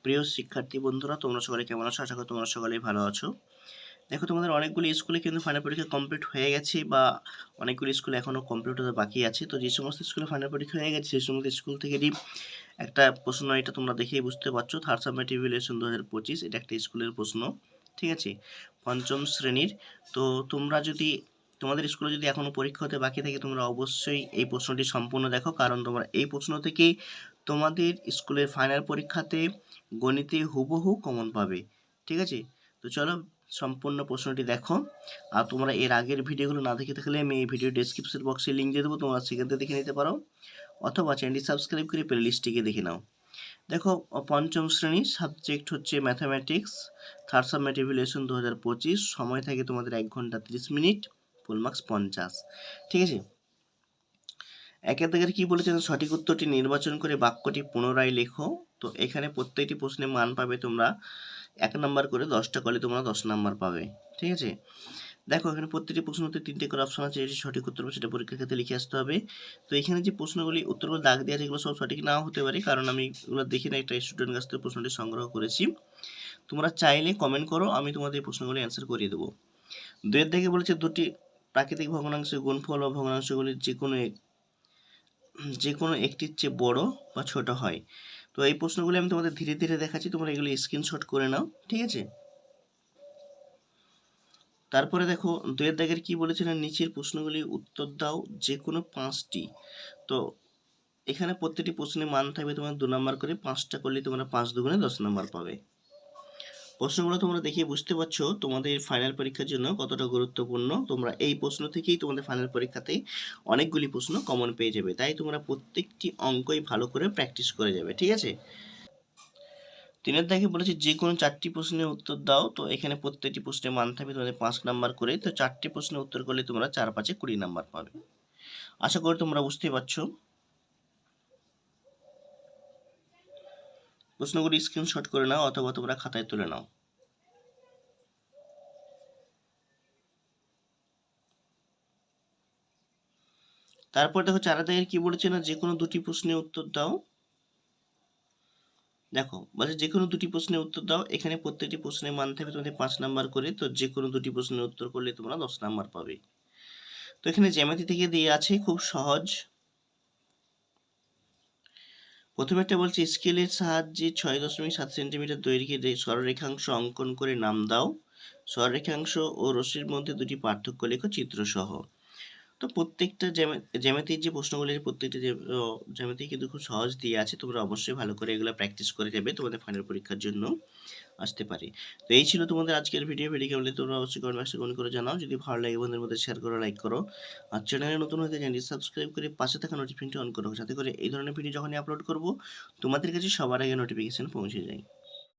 প্রিয় শিক্ষার্থী বন্ধুরা, তোমরা সকলে কেমন আছো? আশা করি তোমরা সকলেই ভালো আছো। দেখো, তোমাদের অনেকগুলি স্কুলে কিন্তু ফাইনাল পরীক্ষা কমপ্লিট হয়ে গেছে বা অনেকগুলি স্কুলে এখনও কমপ্লিট হতে বাকি আছে। তো যে সমস্ত স্কুলে ফাইনাল পরীক্ষা হয়ে গেছে সেই সমস্ত স্কুল থেকেই একটা প্রশ্ন, এটা তোমরা দেখেই বুঝতে পারছো, থার্ড সাবমেটিভ ইভ্যালুয়েশন 2025, এটা একটা স্কুলের প্রশ্ন, ঠিক আছে, পঞ্চম শ্রেণীর। তো তোমরা যদি তোমাদের স্কুলে যদি এখনও পরীক্ষা হতে বাকি থাকে, তোমরা অবশ্যই এই প্রশ্নটি সম্পূর্ণ দেখো, কারণ তোমরা এই প্রশ্ন থেকেই তোমাদের স্কুলের ফাইনাল পরীক্ষাতে গণিতে হুবহু কমন পাবে, ঠিক আছে। তো চলো সম্পূর্ণ প্রশ্নটি দেখো। আর তোমরা এর আগের ভিডিওগুলো না দেখে থাকলে আমি এই ভিডিও ডেসক্রিপশন বক্সে লিঙ্ক দিয়ে দেবো, তোমরা সেখান থেকে দেখে নিতে পারো, অথবা চ্যানেলটি সাবস্ক্রাইব করে প্লে লিস্টটিকে দেখে নাও। দেখো, পঞ্চম শ্রেণী, সাবজেক্ট হচ্ছে ম্যাথামেটিক্স, থার্ড সাবমেটিভ ইভ্যালুয়েশন 2025, সময় থাকে তোমাদের 1 ঘন্টা 30 মিনিট, ফুল মার্কস 50, ঠিক আছে। একের দাগের কি বলেছেন, সঠিক উত্তরটি নির্বাচন করে বাক্যটি পুনরায় লেখো। তো এখানে প্রত্যেকটি প্রশ্নে মান পাবে তোমরা 1 নাম্বার করে, 10টা করলে তোমরা 10 নাম্বার পাবে, ঠিক আছে। দেখো, এখানে প্রত্যেকটি প্রশ্নতে 3টে করে অপশন আছে, এটি সঠিক উত্তর সেটা পরীক্ষার ক্ষেত্রে লিখে আসতে হবে। তো এখানে যে প্রশ্নগুলি উত্তরগুলো দাগ দেওয়া আছে এগুলো সব সঠিক নাও হতে পারে, কারণ আমি এগুলো দেখি না, একটা স্টুডেন্ট কাছ থেকে প্রশ্নটি সংগ্রহ করেছি। তোমরা চাইলে কমেন্ট করো, আমি তোমাদের এই প্রশ্নগুলি অ্যান্সার করিয়ে দেবো। 2 দেখে বলেছে, দুটি প্রাকৃতিক ভগ্নাংশের গুণফল বা ভগ্নাংশগুলির যে কোনো একটির চেয়ে বড় বা ছোট হয়। তো এই প্রশ্নগুলি আমি তোমাদের ধীরে ধীরে দেখাচ্ছি, তোমরা এগুলি স্ক্রিনশট করে নাও, ঠিক আছে। তারপরে দেখো, 2 দাগের কি বলেছিলেন, নিচের প্রশ্নগুলি উত্তর দাও যে কোনো 5টি। তো এখানে প্রত্যেকটি প্রশ্নের মান থাকবে তোমার 2 নাম্বার করে, 5টা করলে তোমরা 5 দুগুণে 10 নাম্বার পাবে। প্রশ্নগুলো তোমরা দেখে বুঝতে পারছো তোমাদের ফাইনাল পরীক্ষার জন্য কতটা গুরুত্বপূর্ণ। তোমরা এই প্রশ্ন থেকেই তোমাদের ফাইনাল পরীক্ষাতে অনেকগুলি প্রশ্ন কমন পেয়ে যাবে, তাই তোমরা প্রত্যেকটি অঙ্কই ভালো করে প্র্যাকটিস করে যাবে, ঠিক আছে। 3 দাগে বলেছে যে কোনো 4টি প্রশ্নের উত্তর দাও। তো এখানে প্রত্যেকটি প্রশ্নের মান থাকবে তোমাদের 5 নাম্বার করে। তো 4টি প্রশ্নের উত্তর করলে তোমরা 4 5 20 নাম্বার পাবে। আশা করি তোমরা বুঝতেই পারছো। প্রশ্নগুলি স্ক্রিনশট করে নাও অথবা তোমরা খাতায় তুলে নাও। তারপর দেখো, 4 দাগের কি বলেছে না, যে কোনো 2টি প্রশ্নের উত্তর দাও। দেখো বলছে যে কোনো 2টি প্রশ্নের উত্তর দাও। এখানে প্রত্যেকটি প্রশ্নের মান থাকবে তোমাদের 5 নাম্বার করে। তো যে কোনো 2টি প্রশ্নের উত্তর করলে তোমরা 10 নাম্বার পাবে। তো এখানে জ্যামিতি থেকে দিয়ে আছে, খুব সহজ। প্রথমে একটা বলছে, স্কেলের সাহায্যে 6.7 সেন্টিমিটার দৈর্ঘ্যের সরলরেখাংশ অঙ্কন করে নাম দাও। সরলরেখাংশ ও রশ্মির মধ্যে দুটি পার্থক্য লেখো চিত্রসহ। তো প্রত্যেকটা জ্যামিতির যে প্রশ্নগুলির প্রত্যেকটা জ্যামিতি কিন্তু খুব সহজ দিয়ে আছে, তোমরা অবশ্যই ভালো করে এগুলো প্র্যাকটিস করে যাবে, তোমাদের ফাইনাল পরীক্ষার জন্য আসতে পারে। তো এই ছিল তোমাদের আজকের ভিডিও কেমন তোমরা অবশ্যই কমেন্ট বক্সে কমেন্ট করে জানাও। যদি ভালো লাগে বন্ধুদের মধ্যে শেয়ার করো, লাইক করো, আর চ্যানেলে নতুন হতে চ্যানেলটি সাবস্ক্রাইব করে পাশে থাকা নোটিফিকেশনটি অন করো, যাতে করে এই ধরনের ভিডিও যখনই আপলোড করব তোমাদের কাছে সবার আগে নোটিফিকেশন পৌঁছে যায়।